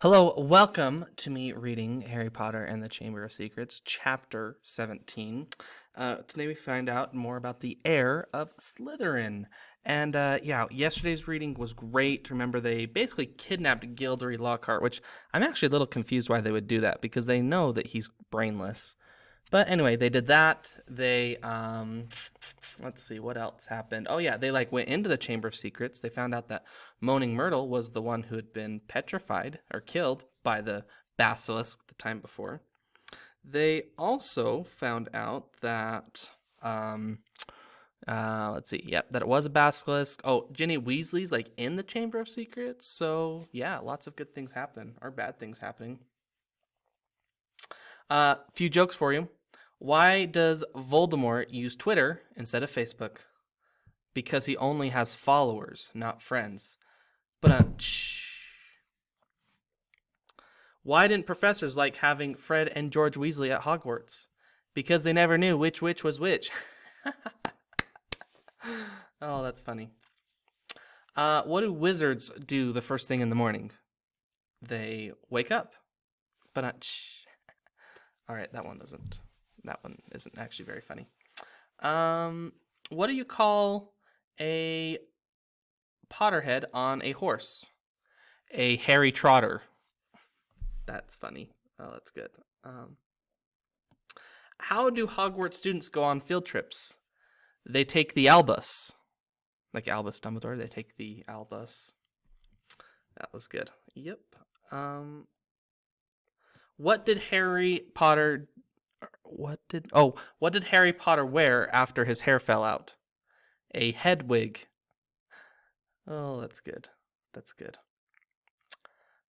Hello, welcome to me reading Harry Potter and the Chamber of Secrets, Chapter 17. Today we find out more about the heir of Slytherin. And yesterday's reading was great. Remember, they basically kidnapped Gilderoy Lockhart, which I'm actually a little confused why they would do that, because they know that he's brainless. But anyway, they did that. They let's see what else happened. Oh yeah, they went into the Chamber of Secrets. They found out that Moaning Myrtle was the one who had been petrified or killed by the basilisk the time before. They also found out that let's see, yep, that it was a basilisk. Oh, Ginny Weasley's in the Chamber of Secrets. So yeah, lots of good things happen or bad things happening. Few jokes for you. Why does Voldemort use Twitter instead of Facebook? Because he only has followers, not friends. But why didn't professors like having Fred and George Weasley at Hogwarts? Because they never knew which witch was which. Oh, that's funny. What do wizards do the first thing in the morning? They wake up. But all right, that one isn't actually very funny. What do you call a Potterhead on a horse? A Harry Trotter. That's funny. Oh, that's good. How do Hogwarts students go on field trips? They take the Albus. Like Albus Dumbledore, they take the Albus. That was good. Yep. What did Harry Potter wear after his hair fell out? A head wig. Oh, that's good. That's good.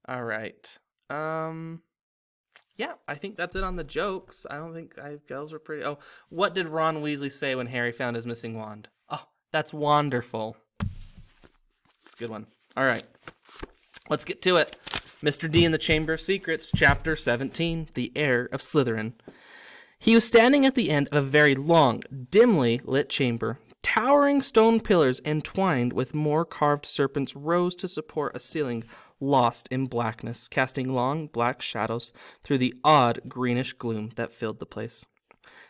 All right. Yeah, I think that's it on the jokes. I don't think those were pretty. Oh, what did Ron Weasley say when Harry found his missing wand? Oh, that's wonderful. It's a good one. All right. Let's get to it. Mr. D in the Chamber of Secrets, Chapter 17, The Heir of Slytherin. He was standing at the end of a very long, dimly lit chamber. Towering stone pillars entwined with more carved serpents rose to support a ceiling lost in blackness, casting long black shadows through the odd greenish gloom that filled the place.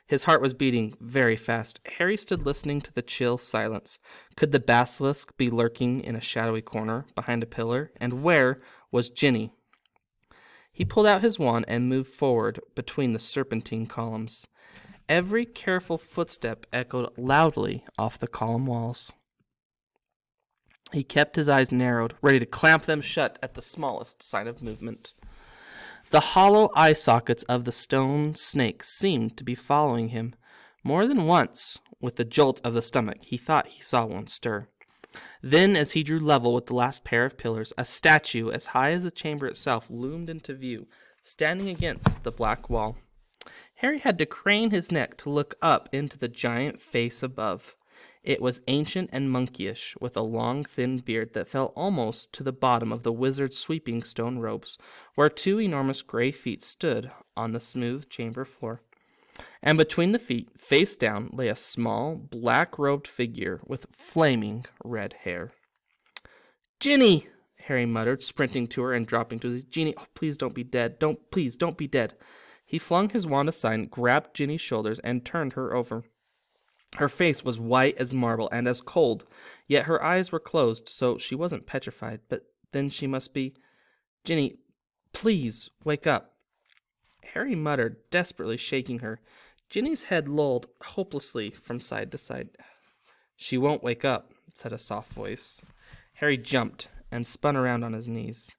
His heart was beating very fast. Harry stood listening to the chill silence. Could the basilisk be lurking in a shadowy corner behind a pillar? And where was Ginny? He pulled out his wand and moved forward between the serpentine columns. Every careful footstep echoed loudly off the column walls. He kept his eyes narrowed, ready to clamp them shut at the smallest sign of movement. The hollow eye sockets of the stone snake seemed to be following him. More than once, with the jolt of the stomach, he thought he saw one stir. Then, as he drew level with the last pair of pillars, a statue as high as the chamber itself loomed into view, standing against the black wall. Harry had to crane his neck to look up into the giant face above. It was ancient and monkeyish, with a long, thin beard that fell almost to the bottom of the wizard's sweeping stone robes, where two enormous gray feet stood on the smooth chamber floor. And between the feet, face down, lay a small, black-robed figure with flaming red hair. "Ginny!" Harry muttered, sprinting to her and dropping to his "Ginny, oh, please don't be dead. Please don't be dead." He flung his wand aside, grabbed Ginny's shoulders, and turned her over. Her face was white as marble and as cold, yet her eyes were closed, so she wasn't petrified. But then she must be. "Ginny, please wake up." Harry muttered, desperately shaking her. Ginny's head lolled hopelessly from side to side. "She won't wake up," said a soft voice. Harry jumped and spun around on his knees.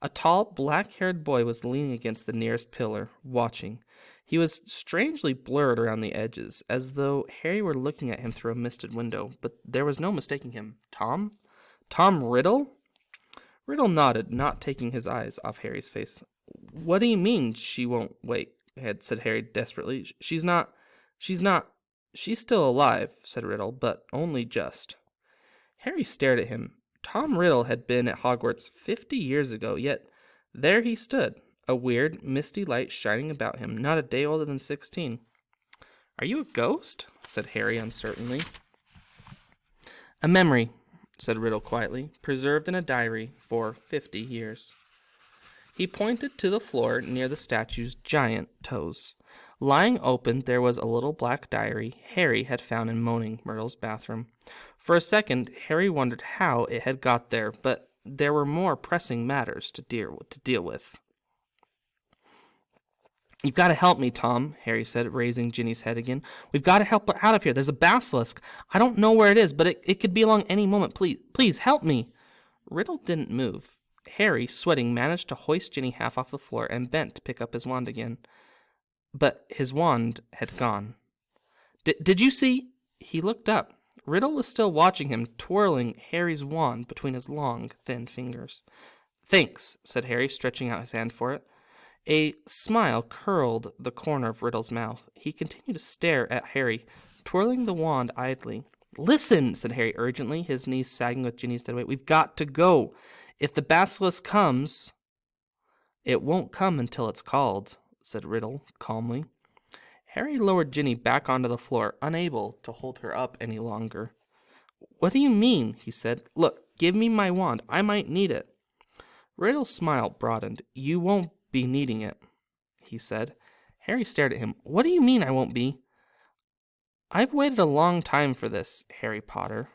A tall, black-haired boy was leaning against the nearest pillar, watching. He was strangely blurred around the edges, as though Harry were looking at him through a misted window, but there was no mistaking him. Tom? Tom Riddle? Riddle nodded, not taking his eyes off Harry's face. "What do you mean she won't wake?" said Harry desperately. She's still alive," said Riddle, "but only just." Harry stared at him. Tom Riddle had been at Hogwarts 50 years ago, yet there he stood, a weird, misty light shining about him, not a day older than 16. "Are you a ghost?" said Harry uncertainly. "A memory," said Riddle quietly, "preserved in a diary for 50 years. He pointed to the floor near the statue's giant toes. Lying open, there was a little black diary Harry had found in Moaning Myrtle's bathroom. For a second, Harry wondered how it had got there, but there were more pressing matters to deal with. "You've got to help me, Tom," Harry said, raising Ginny's head again. "We've got to help her out of here. There's a basilisk. I don't know where it is, but it could be along any moment. Please, help me." Riddle didn't move. Harry, sweating, managed to hoist Ginny half off the floor and bent to pick up his wand again. But his wand had gone. Did you see? He looked up. Riddle was still watching him, twirling Harry's wand between his long, thin fingers. "Thanks," said Harry, stretching out his hand for it. A smile curled the corner of Riddle's mouth. He continued to stare at Harry, twirling the wand idly. "Listen," said Harry urgently, his knees sagging with Ginny's dead weight. "We've got to go. If the basilisk comes..." "It won't come until it's called," said Riddle calmly. Harry lowered Ginny back onto the floor, unable to hold her up any longer. "What do you mean?" he said. "Look, give me my wand. I might need it." Riddle's smile broadened. "You won't be needing it," he said. Harry stared at him. "What do you mean I won't be?" "I've waited a long time for this, Harry Potter,"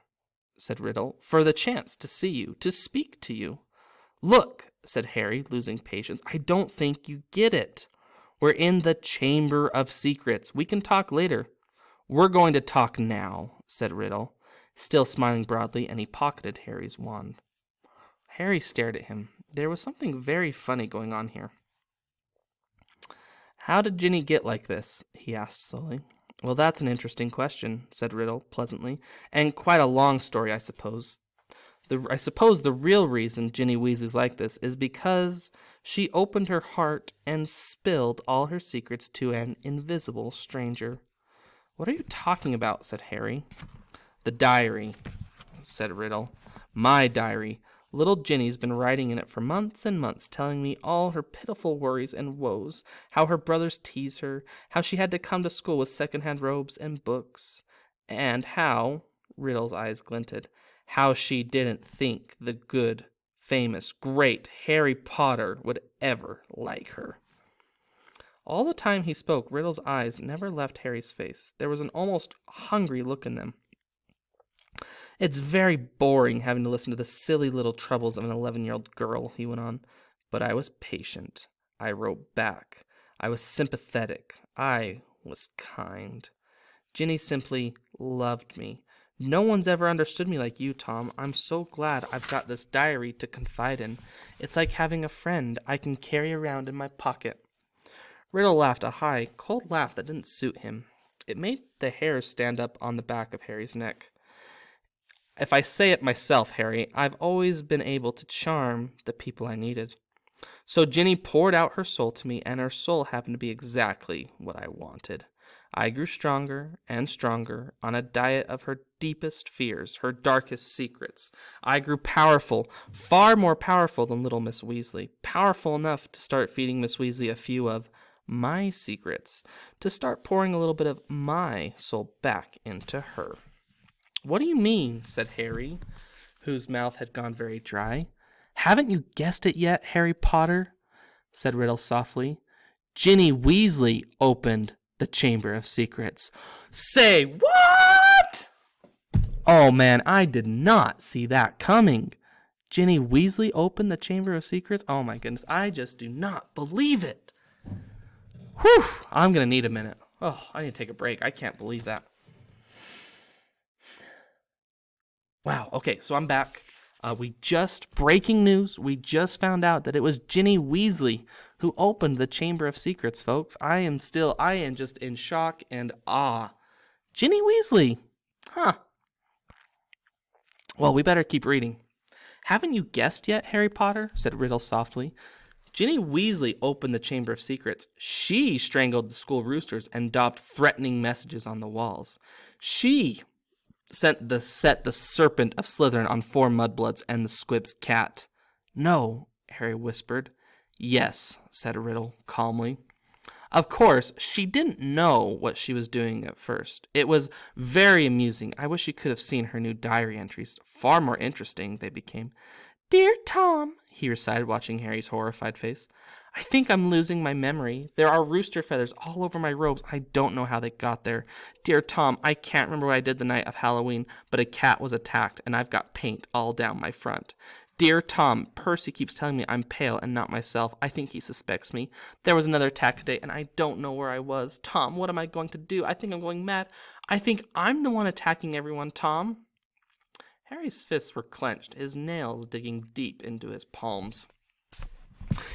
said Riddle, "for the chance to see you, to speak to you." "Look," said Harry, losing patience, "I don't think you get it. We're in the Chamber of Secrets. We can talk later." "We're going to talk now," said Riddle, still smiling broadly, and he pocketed Harry's wand. Harry stared at him. There was something very funny going on here. "How did Ginny get like this?" he asked slowly. "Well, that's an interesting question," said Riddle pleasantly, "and quite a long story, I suppose. I suppose the real reason Ginny Weasley's like this is because she opened her heart and spilled all her secrets to an invisible stranger." "What are you talking about?" said Harry. "The diary," said Riddle. "My diary. Little Ginny's been writing in it for months and months, telling me all her pitiful worries and woes, how her brothers tease her, how she had to come to school with second-hand robes and books, and how," Riddle's eyes glinted, "how she didn't think the good, famous, great Harry Potter would ever like her." All the time he spoke, Riddle's eyes never left Harry's face. There was an almost hungry look in them. "It's very boring having to listen to the silly little troubles of an 11-year-old girl," he went on. "But I was patient. I wrote back. I was sympathetic. I was kind. Ginny simply loved me. No one's ever understood me like you, Tom. I'm so glad I've got this diary to confide in. It's like having a friend I can carry around in my pocket." Riddle laughed, a high, cold laugh that didn't suit him. It made the hairs stand up on the back of Harry's neck. "If I say it myself, Harry, I've always been able to charm the people I needed. So Ginny poured out her soul to me, and her soul happened to be exactly what I wanted. I grew stronger and stronger on a diet of her deepest fears, her darkest secrets. I grew powerful, far more powerful than little Miss Weasley, powerful enough to start feeding Miss Weasley a few of my secrets, to start pouring a little bit of my soul back into her." "What do you mean?" said Harry, whose mouth had gone very dry. "Haven't you guessed it yet, Harry Potter?" said Riddle softly. "Ginny Weasley opened the Chamber of Secrets." "Say what?" "Oh man, I did not see that coming. Ginny Weasley opened the Chamber of Secrets? Oh my goodness, I just do not believe it." Whew, I'm going to need a minute. Oh, I need to take a break. I can't believe that. Wow, okay, so I'm back. Breaking news, we just found out that it was Ginny Weasley who opened the Chamber of Secrets, folks. I am just in shock and awe. Ginny Weasley. Huh. Well, we better keep reading. "Haven't you guessed yet, Harry Potter?" said Riddle softly. "Ginny Weasley opened the Chamber of Secrets. She strangled the school roosters and daubed threatening messages on the walls. She set the serpent of Slytherin on 4 mudbloods and the Squib's cat." "No," Harry whispered. "Yes," said Riddle calmly. "Of course, she didn't know what she was doing at first. It was very amusing. I wish you could have seen her new diary entries. Far more interesting they became. 'Dear Tom, he recited, watching Harry's horrified face. I think I'm losing my memory. There are rooster feathers all over my robes. I don't know how they got there. Dear Tom, I can't remember what I did the night of Halloween, but a cat was attacked, and I've got paint all down my front. Dear Tom, Percy keeps telling me I'm pale and not myself. I think he suspects me. There was another attack today, and I don't know where I was. Tom, what am I going to do? I think I'm going mad. I think I'm the one attacking everyone, Tom. Harry's fists were clenched, his nails digging deep into his palms.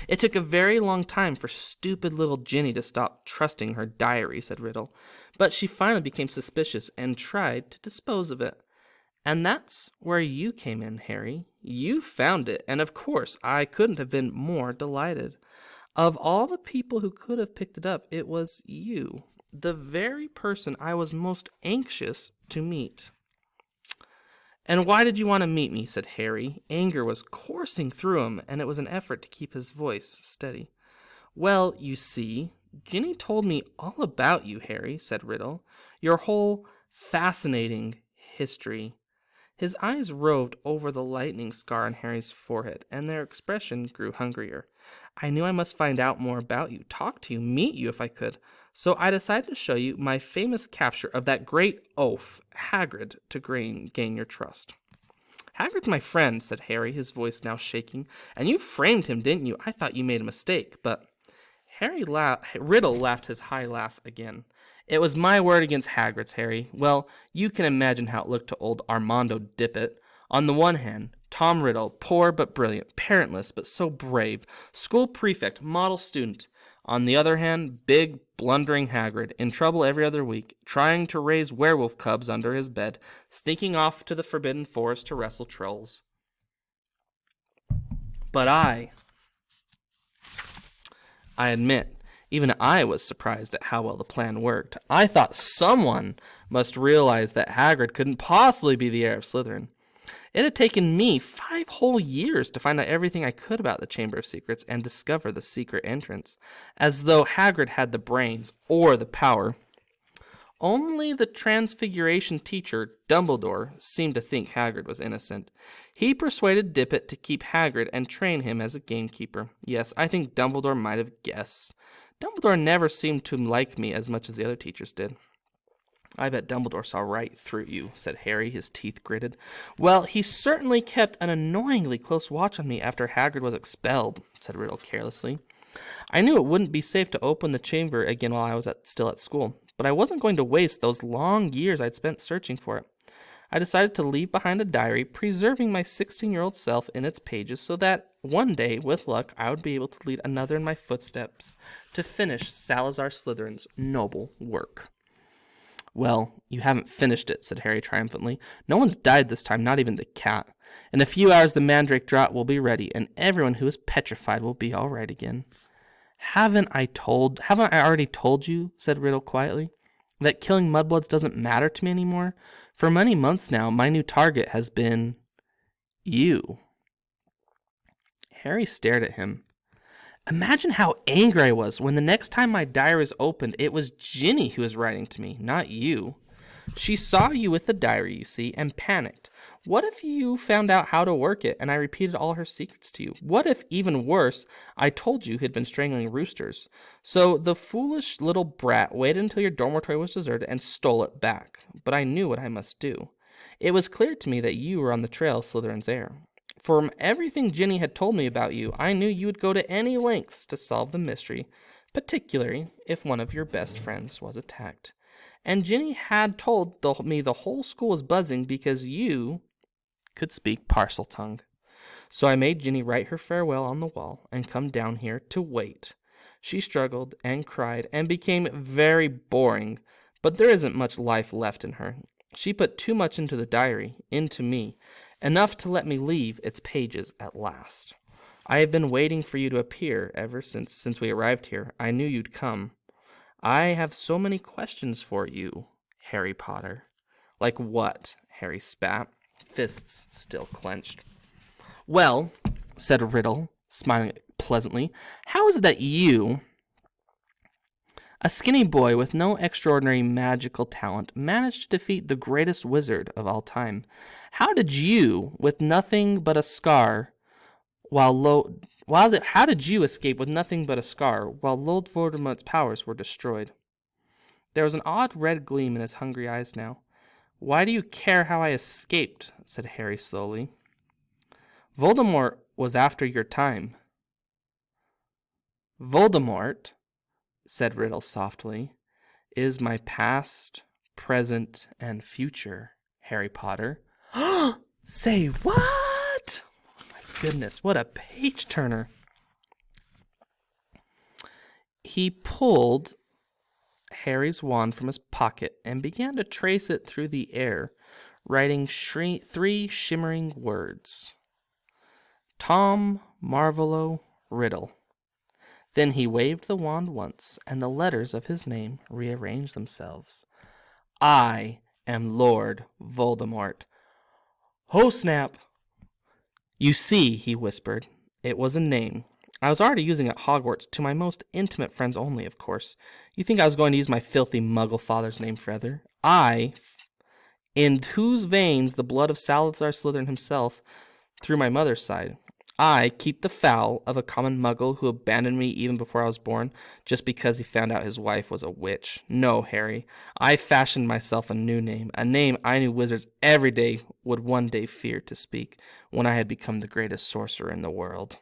It took a very long time for stupid little Ginny to stop trusting her diary, said Riddle, but she finally became suspicious and tried to dispose of it. And that's where you came in, Harry. You found it, and of course I couldn't have been more delighted. Of all the people who could have picked it up, it was you, the very person I was most anxious to meet. And why did you want to meet me? Said Harry. Anger was coursing through him, and it was an effort to keep his voice steady. Well, you see, Ginny told me all about you, Harry, said Riddle. Your whole fascinating history. His eyes roved over the lightning scar on Harry's forehead, and their expression grew hungrier. I knew I must find out more about you, talk to you, meet you if I could. So I decided to show you my famous capture of that great oaf, Hagrid, to gain your trust. Hagrid's my friend, said Harry, his voice now shaking. And you framed him, didn't you? I thought you made a mistake, but... Riddle laughed his high laugh again. It was my word against Hagrid's, Harry. Well, you can imagine how it looked to old Armando Dippet. On the one hand, Tom Riddle, poor but brilliant, parentless but so brave, school prefect, model student. On the other hand, big, blundering Hagrid, in trouble every other week, trying to raise werewolf cubs under his bed, sneaking off to the Forbidden Forest to wrestle trolls. But I admit, even I was surprised at how well the plan worked. I thought someone must realize that Hagrid couldn't possibly be the heir of Slytherin. It had taken me 5 whole years to find out everything I could about the Chamber of Secrets and discover the secret entrance, as though Hagrid had the brains or the power. Only the Transfiguration teacher, Dumbledore, seemed to think Hagrid was innocent. He persuaded Dippet to keep Hagrid and train him as a gamekeeper. Yes, I think Dumbledore might have guessed. Dumbledore never seemed to like me as much as the other teachers did. I bet Dumbledore saw right through you, said Harry, his teeth gritted. Well, he certainly kept an annoyingly close watch on me after Hagrid was expelled, said Riddle carelessly. I knew it wouldn't be safe to open the chamber again while I was still at school, but I wasn't going to waste those long years I'd spent searching for it. I decided to leave behind a diary, preserving my 16-year-old self in its pages so that one day, with luck, I would be able to lead another in my footsteps to finish Salazar Slytherin's noble work. Well, you haven't finished it, said Harry triumphantly. No one's died this time, not even the cat. In a few hours the mandrake draught will be ready, and everyone who is petrified will be all right again. Haven't I already told you, said Riddle quietly, that killing mudbloods doesn't matter to me anymore? For many months now, my new target has been... you. Harry stared at him. Imagine how angry I was when the next time my diary was opened, it was Ginny who was writing to me, not you. She saw you with the diary, you see, and panicked. What if you found out how to work it and I repeated all her secrets to you? What if, even worse, I told you he'd been strangling roosters? So the foolish little brat waited until your dormitory was deserted and stole it back. But I knew what I must do. It was clear to me that you were on the trail of Slytherin's heir. From everything Ginny had told me about you, I knew you would go to any lengths to solve the mystery, particularly if one of your best friends was attacked. And Ginny had told me the whole school was buzzing because you could speak Parseltongue. So I made Ginny write her farewell on the wall and come down here to wait. She struggled and cried and became very boring, but there isn't much life left in her. She put too much into the diary, into me, enough to let me leave its pages at last. I have been waiting for you to appear ever since we arrived here. I knew you'd come. I have so many questions for you, Harry Potter. Like what? Harry spat, fists still clenched. Well, said Riddle, smiling pleasantly, how is it that you, a skinny boy with no extraordinary magical talent, managed to defeat the greatest wizard of all time? How did you, with nothing but a scar How did you escape with nothing but a scar, while Lord Voldemort's powers were destroyed? There was an odd red gleam in his hungry eyes now. Why do you care how I escaped? Said Harry slowly. Voldemort was after your time. Voldemort, said Riddle softly, is my past, present, and future, Harry Potter. Say what? Oh my goodness, what a page turner. He pulled Harry's wand from his pocket and began to trace it through the air, writing 3 shimmering words. Tom Marvolo Riddle. Then he waved the wand once, and the letters of his name rearranged themselves. I am Lord Voldemort. Oh, snap! You see, he whispered, it was a name. I was already using it at Hogwarts, to my most intimate friends only, of course. You think I was going to use my filthy muggle father's name forever? In whose veins the blood of Salazar Slytherin himself through my mother's side. I keep the foul of a common muggle who abandoned me even before I was born, just because he found out his wife was a witch. No, Harry, I fashioned myself a new name, a name I knew wizards every day would one day fear to speak, when I had become the greatest sorcerer in the world.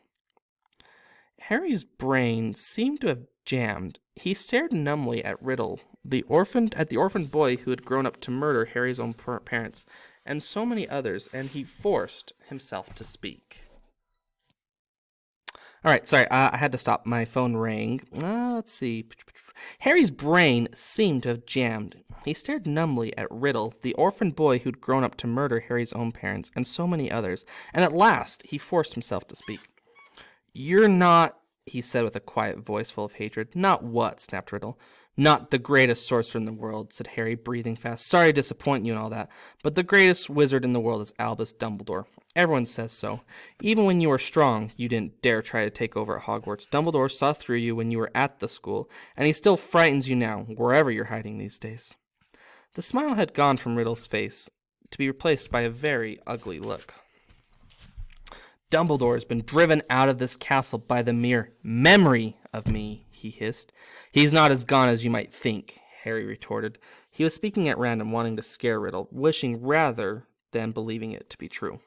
Harry's brain seemed to have jammed. He stared numbly at Riddle, the orphan boy who had grown up to murder Harry's own parents, and so many others, and he forced himself to speak. All right, sorry, I had to stop. My phone rang. Let's see. Harry's brain seemed to have jammed. He stared numbly at Riddle, the orphan boy who'd grown up to murder Harry's own parents, and so many others, and at last he forced himself to speak. You're not, he said with a quiet voice full of hatred. Not what? Snapped Riddle. Not the greatest sorcerer in the world, said Harry, breathing fast. Sorry to disappoint you and all that, but the greatest wizard in the world is Albus Dumbledore. Everyone says so. Even when you were strong, you didn't dare try to take over at Hogwarts. Dumbledore saw through you when you were at the school, and he still frightens you now, wherever you're hiding these days. The smile had gone from Riddle's face, to be replaced by a very ugly look. Dumbledore has been driven out of this castle by the mere memory of me, he hissed. He's not as gone as you might think, Harry retorted. He was speaking at random, wanting to scare Riddle, wishing rather than believing it to be true.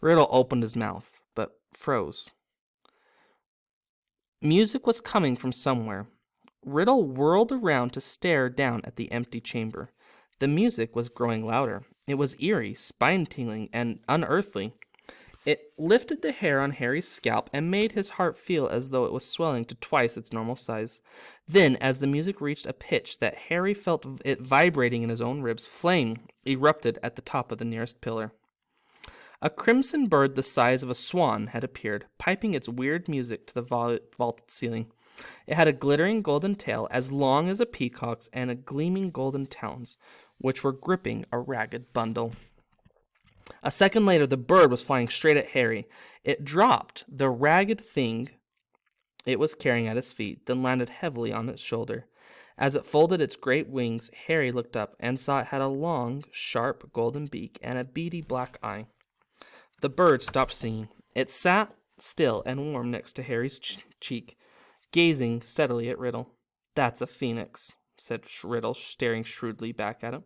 Riddle opened his mouth, but froze. Music was coming from somewhere. Riddle whirled around to stare down at the empty chamber. The music was growing louder. It was eerie, spine-tingling, and unearthly. It lifted the hair on Harry's scalp and made his heart feel as though it was swelling to twice its normal size. Then, as the music reached a pitch that Harry felt it vibrating in his own ribs, flame erupted at the top of the nearest pillar. A crimson bird the size of a swan had appeared, piping its weird music to the vaulted ceiling. It had a glittering golden tail as long as a peacock's and a gleaming golden talons, which were gripping a ragged bundle. A second later, the bird was flying straight at Harry. It dropped the ragged thing it was carrying at his feet, then landed heavily on its shoulder. As it folded its great wings, Harry looked up and saw it had a long, sharp golden beak and a beady black eye. The bird stopped singing. It sat still and warm next to Harry's cheek, gazing steadily at Riddle. That's a phoenix, said Riddle, staring shrewdly back at him.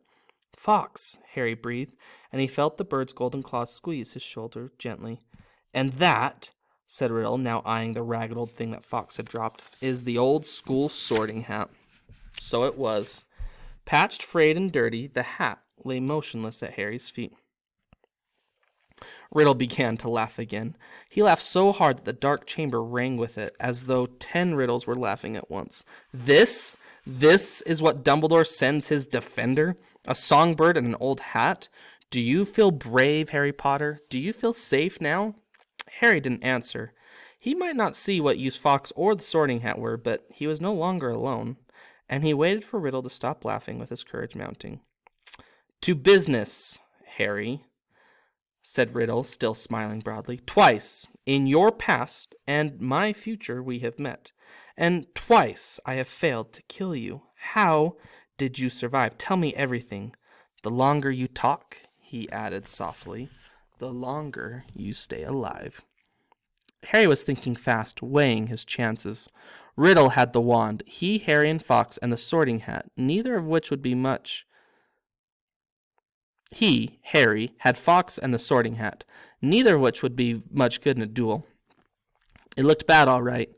Fawkes, Harry breathed, and he felt the bird's golden claws squeeze his shoulder gently. And that, said Riddle, now eyeing the ragged old thing that Fawkes had dropped, is the old school sorting hat. So it was. Patched, frayed, and dirty, the hat lay motionless at Harry's feet. Riddle began to laugh again. He laughed so hard that the dark chamber rang with it, as though 10 Riddles were laughing at once. This is what Dumbledore sends his defender? A songbird and an old hat? Do you feel brave, Harry Potter? Do you feel safe now? Harry didn't answer. He might not see what use Fawkes or the sorting hat were, but he was no longer alone, and he waited for Riddle to stop laughing with his courage mounting. To business, Harry, said Riddle, still smiling broadly. Twice, in your past and my future, we have met, and twice I have failed to kill you. How did you survive? Tell me everything. The longer you talk, he added softly, the longer you stay alive. Harry was thinking fast, weighing his chances. Riddle had the wand. He, Harry, and Fawkes and the sorting hat, neither of which would be much. He, Harry, had Fawkes and the sorting hat, neither of which would be much good in a duel. It looked bad, all right,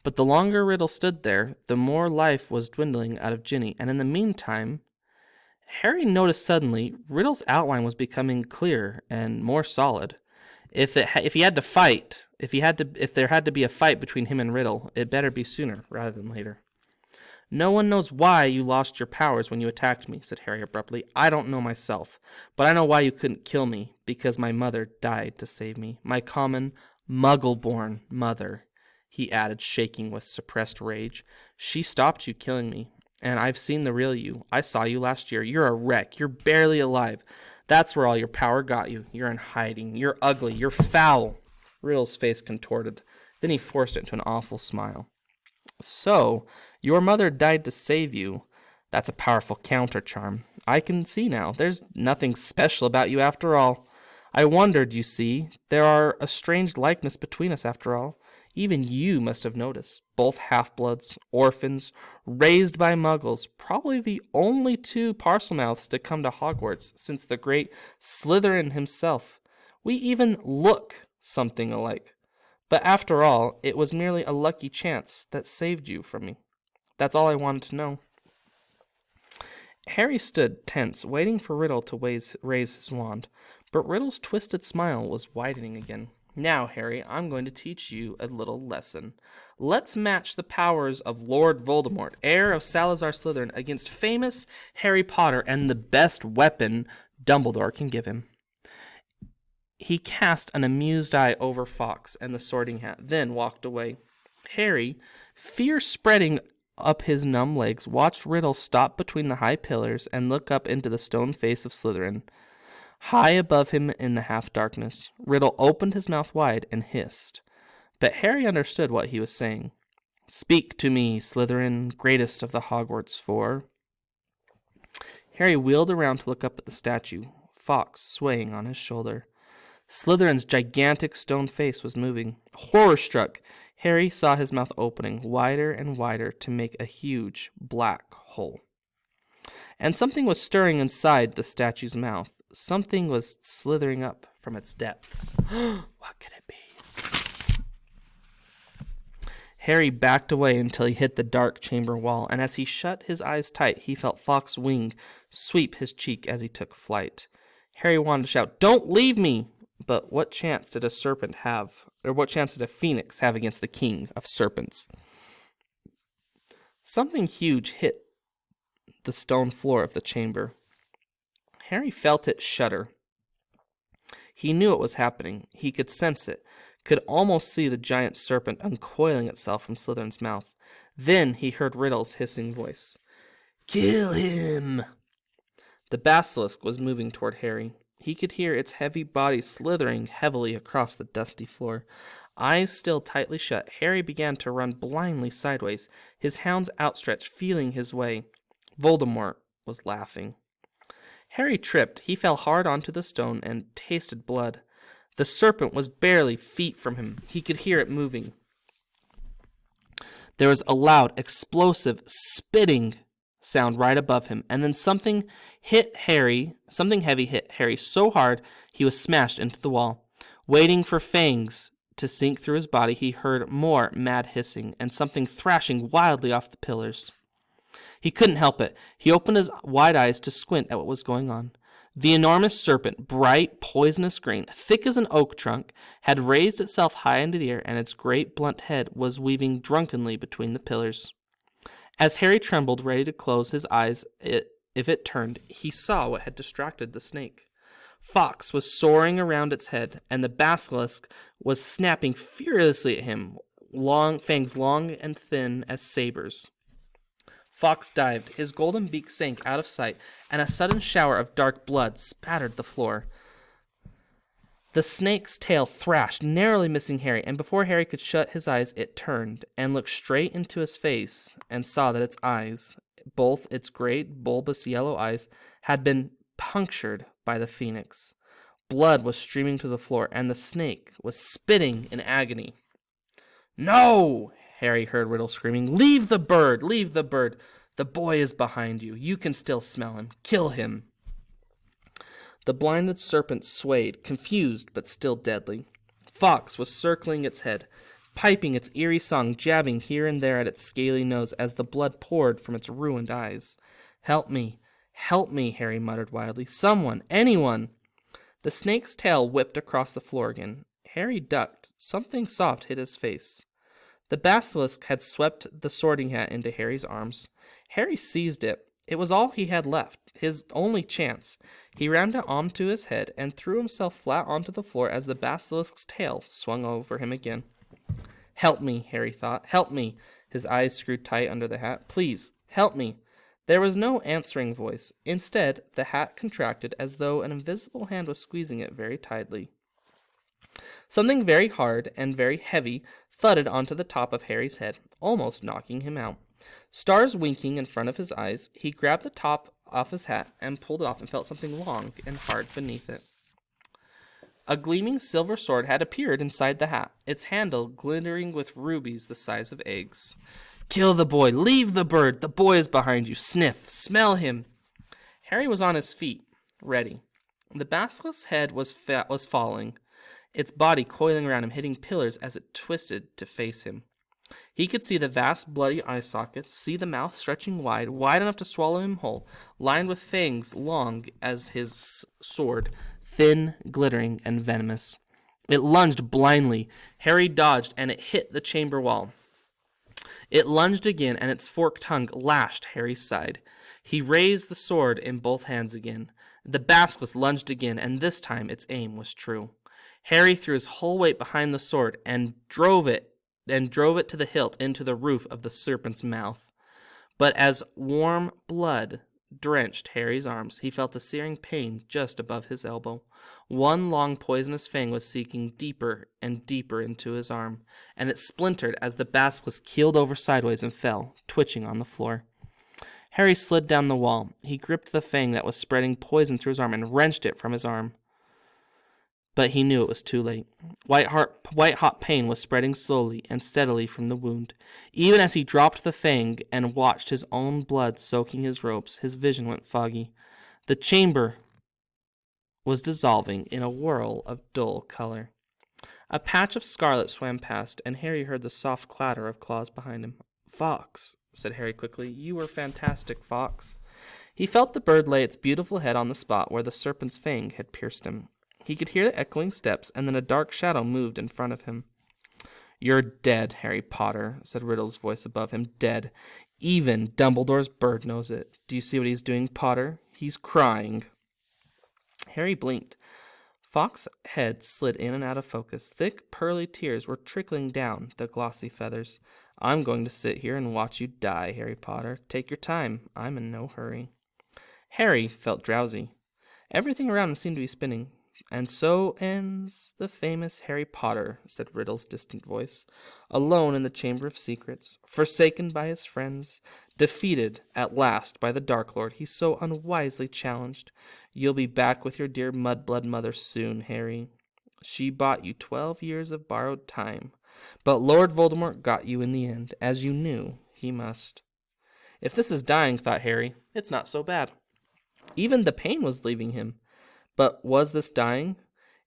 but the longer Riddle stood there, the more life was dwindling out of Ginny, and in the meantime, Harry noticed suddenly Riddle's outline was becoming clearer and more solid. If there had to be a fight between him and Riddle, it better be sooner rather than later. No one knows why you lost your powers when you attacked me, said Harry abruptly. I don't know myself, but I know why you couldn't kill me, because my mother died to save me. My common, muggle-born mother, he added, shaking with suppressed rage. She stopped you killing me, and I've seen the real you. I saw you last year. You're a wreck. You're barely alive. That's where all your power got you. You're in hiding. You're ugly. You're foul. Riddle's face contorted. Then he forced it into an awful smile. So, your mother died to save you. That's a powerful counter-charm. I can see now. There's nothing special about you after all. I wondered, you see. There are a strange likeness between us after all. Even you must have noticed. Both half-bloods, orphans, raised by muggles, probably the only two Parselmouths to come to Hogwarts since the great Slytherin himself. We even look something alike. But after all, it was merely a lucky chance that saved you from me. That's all I wanted to know. Harry stood tense, waiting for Riddle to raise his wand, but Riddle's twisted smile was widening again. Now, Harry, I'm going to teach you a little lesson. Let's match the powers of Lord Voldemort, heir of Salazar Slytherin, against famous Harry Potter and the best weapon Dumbledore can give him. He cast an amused eye over Fawkes and the sorting hat, then walked away. Harry, fear spreading up his numb legs, watched Riddle stop between the high pillars and look up into the stone face of Slytherin. High above him in the half-darkness, Riddle opened his mouth wide and hissed. But Harry understood what he was saying. Speak to me, Slytherin, greatest of the Hogwarts Four. Harry wheeled around to look up at the statue, Fawkes swaying on his shoulder. Slytherin's gigantic stone face was moving. Horror-struck, Harry saw his mouth opening wider and wider to make a huge black hole. And something was stirring inside the statue's mouth. Something was slithering up from its depths. What could it be? Harry backed away until he hit the dark chamber wall, and as he shut his eyes tight, he felt Fawkes' wing sweep his cheek as he took flight. Harry wanted to shout, "Don't leave me!" But what chance did a serpent have, or what chance did a phoenix have against the king of serpents? Something huge hit the stone floor of the chamber. Harry felt it shudder. He knew it was happening. He could sense it, could almost see the giant serpent uncoiling itself from Slytherin's mouth. Then he heard Riddle's hissing voice. "Kill him!" The basilisk was moving toward Harry. He could hear its heavy body slithering heavily across the dusty floor. Eyes still tightly shut, Harry began to run blindly sideways, his hounds outstretched, feeling his way. Voldemort was laughing. Harry tripped. He fell hard onto the stone and tasted blood. The serpent was barely feet from him. He could hear it moving. There was a loud, explosive, spitting sound right above him, and then something heavy hit Harry so hard he was smashed into the wall. Waiting for fangs to sink through his body, he heard more mad hissing and something thrashing wildly off the pillars. He couldn't help it. He opened his wide eyes to squint at what was going on. The enormous serpent, bright, poisonous green, thick as an oak trunk, had raised itself high into the air, and its great blunt head was weaving drunkenly between the pillars. As Harry trembled, ready to close his eyes if it turned, he saw what had distracted the snake. Fawkes was soaring around its head, and the basilisk was snapping furiously at him, fangs long and thin as sabers. Fawkes dived. His golden beak sank out of sight, and a sudden shower of dark blood spattered the floor. The snake's tail thrashed, narrowly missing Harry, and before Harry could shut his eyes, it turned and looked straight into his face and saw that its eyes, both its great, bulbous yellow eyes, had been punctured by the phoenix. Blood was streaming to the floor, and the snake was spitting in agony. "No!" Harry heard Riddle screaming. "Leave the bird! Leave the bird! The boy is behind you. You can still smell him. Kill him." The blinded serpent swayed, confused but still deadly. Fawkes was circling its head, piping its eerie song, jabbing here and there at its scaly nose as the blood poured from its ruined eyes. "Help me! Help me!" Harry muttered wildly. "Someone! Anyone!" The snake's tail whipped across the floor again. Harry ducked. Something soft hit his face. The basilisk had swept the sorting hat into Harry's arms. Harry seized it. It was all he had left, his only chance. He rammed it onto his head and threw himself flat onto the floor as the basilisk's tail swung over him again. "Help me," Harry thought. "Help me." His eyes screwed tight under the hat. "Please, help me." There was no answering voice. Instead, the hat contracted as though an invisible hand was squeezing it very tightly. Something very hard and very heavy thudded onto the top of Harry's head, almost knocking him out. Stars winking in front of his eyes, he grabbed the top off his hat and pulled it off and felt something long and hard beneath it. A gleaming silver sword had appeared inside the hat, its handle glittering with rubies the size of eggs. "Kill the boy! Leave the bird! The boy is behind you! Sniff! Smell him!" Harry was on his feet, ready. The basilisk's head was falling, its body coiling around him, hitting pillars as it twisted to face him. He could see the vast bloody eye sockets, see the mouth stretching wide enough to swallow him whole, lined with fangs long as his sword, thin, glittering, and venomous. It lunged blindly. Harry dodged, and it hit the chamber wall. It lunged again, and its forked tongue lashed Harry's side. He raised the sword in both hands again. The basilisk lunged again, and this time its aim was true. Harry threw his whole weight behind the sword and drove it to the hilt into the roof of the serpent's mouth. But as warm blood drenched Harry's arms, he felt a searing pain just above his elbow. One long poisonous fang was sinking deeper and deeper into his arm, and it splintered as the basilisk keeled over sideways and fell, twitching on the floor. Harry slid down the wall. He gripped the fang that was spreading poison through his arm and wrenched it from his arm. But he knew it was too late. White-hot pain was spreading slowly and steadily from the wound. Even as he dropped the fang and watched his own blood soaking his robes, his vision went foggy. The chamber was dissolving in a whirl of dull color. A patch of scarlet swam past, and Harry heard the soft clatter of claws behind him. "Fawkes," said Harry quickly. "You were fantastic, Fawkes." He felt the bird lay its beautiful head on the spot where the serpent's fang had pierced him. He could hear the echoing steps, and then a dark shadow moved in front of him. "You're dead, Harry Potter," said Riddle's voice above him. "Dead. Even Dumbledore's bird knows it. Do you see what he's doing, Potter? He's crying." Harry blinked. Fawkes' head slid in and out of focus. Thick, pearly tears were trickling down the glossy feathers. "I'm going to sit here and watch you die, Harry Potter. Take your time. I'm in no hurry." Harry felt drowsy. Everything around him seemed to be spinning. "And so ends the famous Harry Potter," said Riddle's distant voice, "alone in the Chamber of Secrets, forsaken by his friends, defeated at last by the Dark Lord he so unwisely challenged. You'll be back with your dear mudblood mother soon, Harry. She bought you 12 years of borrowed time, but Lord Voldemort got you in the end, as you knew he must." If this is dying, thought Harry, it's not so bad. Even the pain was leaving him. But was this dying?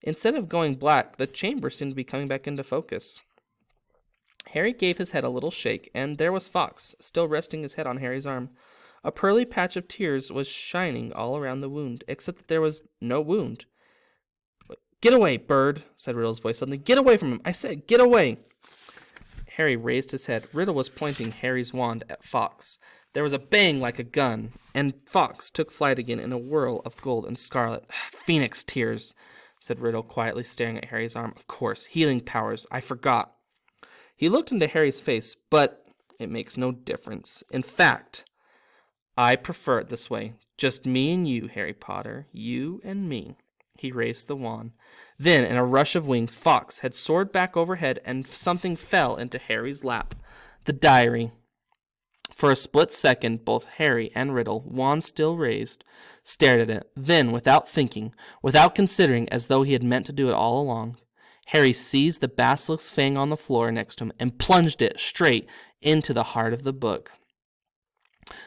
Instead of going black, the chamber seemed to be coming back into focus. Harry gave his head a little shake, and there was Fawkes, still resting his head on Harry's arm. A pearly patch of tears was shining all around the wound, except that there was no wound. "Get away, bird," said Riddle's voice suddenly. "Get away from him! I said, get away!" Harry raised his head. Riddle was pointing Harry's wand at Fawkes. There was a bang like a gun, and Fawkes took flight again in a whirl of gold and scarlet. "Phoenix tears," said Riddle, quietly staring at Harry's arm. "Of course, healing powers. I forgot." He looked into Harry's face, but it makes no difference. In fact, I prefer it this way. Just me and you, Harry Potter. You and me. He raised the wand. Then, in a rush of wings, Fawkes had soared back overhead, and something fell into Harry's lap. The diary. For a split second, both Harry and Riddle, wand still raised, stared at it. Then, without thinking, without considering, as though he had meant to do it all along, Harry seized the basilisk's fang on the floor next to him and plunged it straight into the heart of the book.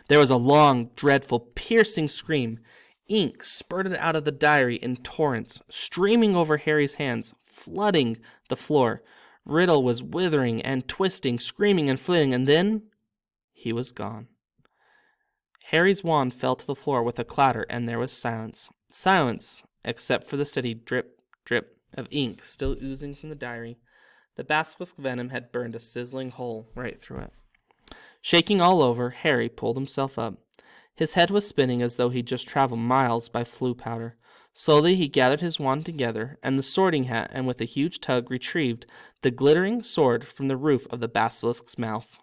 There was a long, dreadful, piercing scream. Ink spurted out of the diary in torrents, streaming over Harry's hands, flooding the floor. Riddle was withering and twisting, screaming and flailing, and then he was gone. Harry's wand fell to the floor with a clatter, and there was silence. Silence, except for the steady drip, drip of ink still oozing from the diary. The basilisk venom had burned a sizzling hole right through it. Shaking all over, Harry pulled himself up. His head was spinning as though he'd just traveled miles by flue powder. Slowly he gathered his wand together and the sorting hat, and with a huge tug retrieved the glittering sword from the roof of the basilisk's mouth.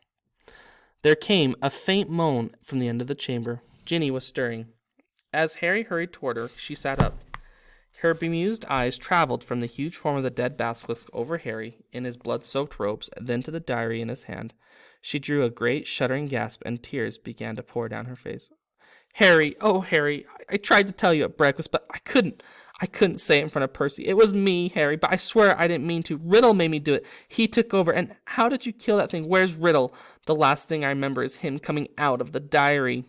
There came a faint moan from the end of the chamber. Ginny was stirring. As Harry hurried toward her, she sat up. Her bemused eyes traveled from the huge form of the dead basilisk over Harry in his blood-soaked robes, then to the diary in his hand. She drew a great shuddering gasp, and tears began to pour down her face. Harry, oh Harry, I tried to tell you at breakfast, but I couldn't say it in front of Percy. It was me, Harry, but I swear I didn't mean to. Riddle made me do it. He took over, and how did you kill that thing? Where's Riddle? The last thing I remember is him coming out of the diary.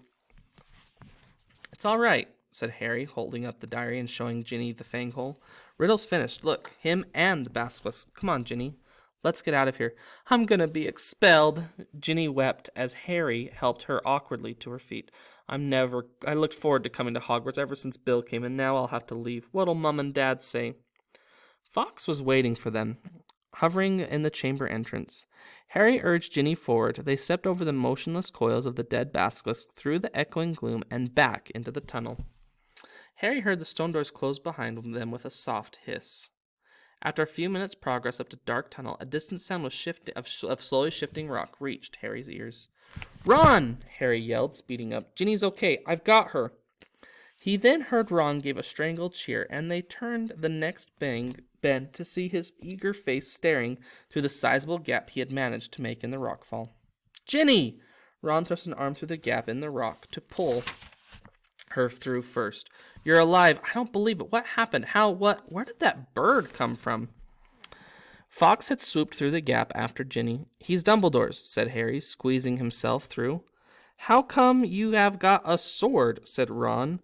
It's all right, said Harry, holding up the diary and showing Ginny the fang hole. Riddle's finished. Look, him and the basilisk. Come on, Ginny. Let's get out of here. I'm gonna be expelled. Ginny wept as Harry helped her awkwardly to her feet. I looked forward to coming to Hogwarts ever since Bill came, and now I'll have to leave. What'll Mum and Dad say? Fawkes was waiting for them, hovering in the chamber entrance. Harry urged Ginny forward. They stepped over the motionless coils of the dead basilisk, through the echoing gloom, and back into the tunnel. Harry heard the stone doors close behind them with a soft hiss. After a few minutes' progress up the dark tunnel, a distant sound of slowly shifting rock reached Harry's ears. Ron! Harry yelled, speeding up. Ginny's okay. I've got her. He then heard Ron give a strangled cheer, and they turned the next bend to see his eager face staring through the sizable gap he had managed to make in the rockfall. Ginny! Ron thrust an arm through the gap in the rock to pull her through first. You're alive. I don't believe it. What happened? How? What? Where did that bird come from? Fawkes had swooped through the gap after Ginny. He's Dumbledore's, said Harry, squeezing himself through. How come you have got a sword? Said Ron,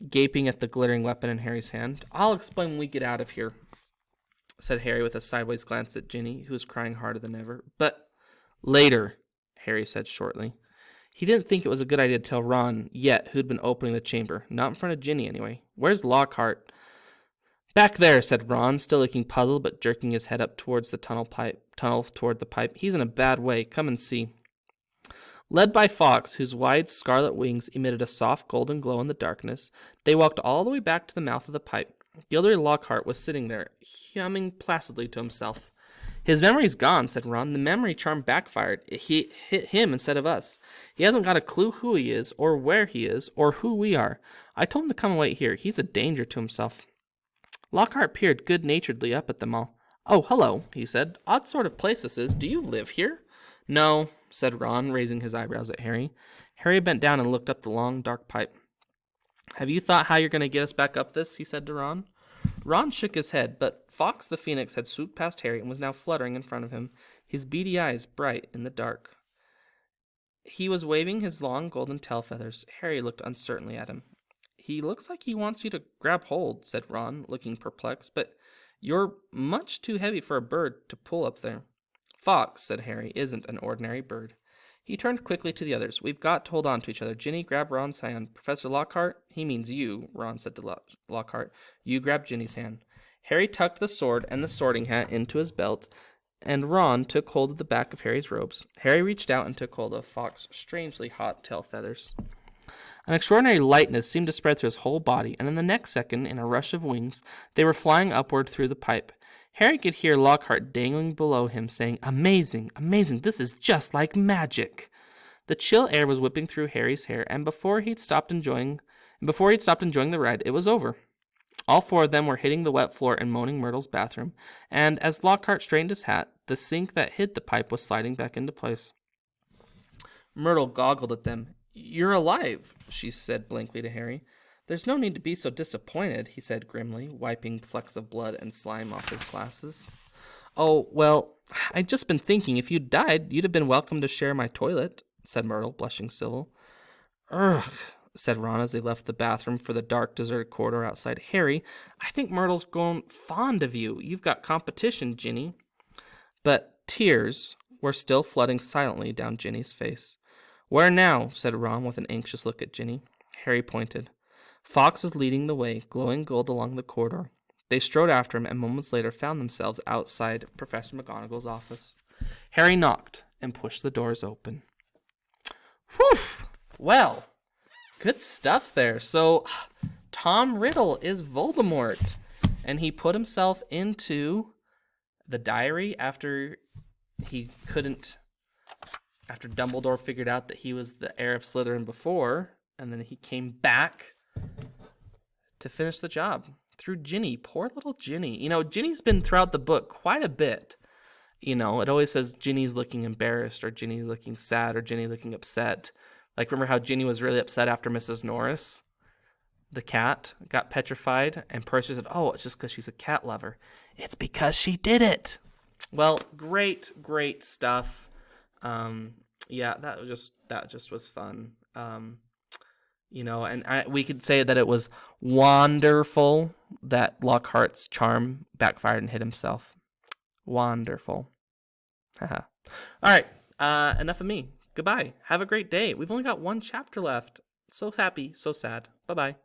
gaping at the glittering weapon in Harry's hand. I'll explain when we get out of here, said Harry with a sideways glance at Ginny, who was crying harder than ever. But later, Harry said shortly. He didn't think it was a good idea to tell Ron yet who'd been opening the chamber. Not in front of Ginny, anyway. Where's Lockhart? Back there, said Ron, still looking puzzled but jerking his head up towards the tunnel toward the pipe. He's in a bad way. Come and see. Led by Fawkes, whose wide scarlet wings emitted a soft golden glow in the darkness, they walked all the way back to the mouth of the pipe. Gilderoy Lockhart was sitting there, humming placidly to himself. His memory's gone, said Ron. The memory charm backfired. He hit him instead of us. He hasn't got a clue who he is, or where he is, or who we are. I told him to come and wait here. He's a danger to himself. Lockhart peered good-naturedly up at them all. Oh, hello, he said. Odd sort of place this is. Do you live here? No, said Ron, raising his eyebrows at Harry. Harry bent down and looked up the long, dark pipe. Have you thought how you're going to get us back up this? He said to Ron. Ron shook his head, but Fawkes the Phoenix had swooped past Harry and was now fluttering in front of him, his beady eyes bright in the dark. He was waving his long golden tail feathers. Harry looked uncertainly at him. He looks like he wants you to grab hold, said Ron, looking perplexed, but you're much too heavy for a bird to pull up there. Fawkes, said Harry, isn't an ordinary bird. He turned quickly to the others. We've got to hold on to each other. Ginny, grab Ron's hand. Professor Lockhart, he means you, Ron said to Lockhart. You grab Ginny's hand. Harry tucked the sword and the sorting hat into his belt, and Ron took hold of the back of Harry's robes. Harry reached out and took hold of Fawkes' strangely hot tail feathers. An extraordinary lightness seemed to spread through his whole body, and in the next second, in a rush of wings, they were flying upward through the pipe. Harry could hear Lockhart dangling below him, saying, Amazing, amazing, this is just like magic. The chill air was whipping through Harry's hair, and before he'd stopped enjoying the ride, it was over. All four of them were hitting the wet floor in Moaning Myrtle's bathroom, and as Lockhart straightened his hat, the sink that hid the pipe was sliding back into place. Myrtle goggled at them. You're alive, she said blankly to Harry. There's no need to be so disappointed, he said grimly, wiping flecks of blood and slime off his glasses. Oh, well, I'd just been thinking if you'd died, you'd have been welcome to share my toilet, said Myrtle, blushing civil. Ugh, said Ron as they left the bathroom for the dark, deserted corridor outside. Harry, I think Myrtle's grown fond of you. You've got competition, Ginny. But tears were still flooding silently down Ginny's face. Where now? Said Ron with an anxious look at Ginny. Harry pointed. Fawkes was leading the way, glowing gold along the corridor. They strode after him and moments later found themselves outside Professor McGonagall's office. Harry knocked and pushed the doors open. Whew! Well, good stuff there. So, Tom Riddle is Voldemort, and he put himself into the diary after Dumbledore figured out that he was the heir of Slytherin before, and then he came back to finish the job through Ginny. Poor little Ginny. You know, Ginny's been throughout the book quite a bit. You know, it always says Ginny's looking embarrassed, or Ginny looking sad, or Ginny looking upset. Like, remember how Ginny was really upset after Mrs. Norris, the cat, got petrified, and Percy said, oh, it's just because she's a cat lover. It's because she did it. Well, great stuff. Yeah, that just was fun. You know, and we could say that it was wonderful that Lockhart's charm backfired and hit himself. Wonderful. Haha. All right, enough of me. Goodbye. Have a great day. We've only got one chapter left. So happy, so sad. Bye-bye.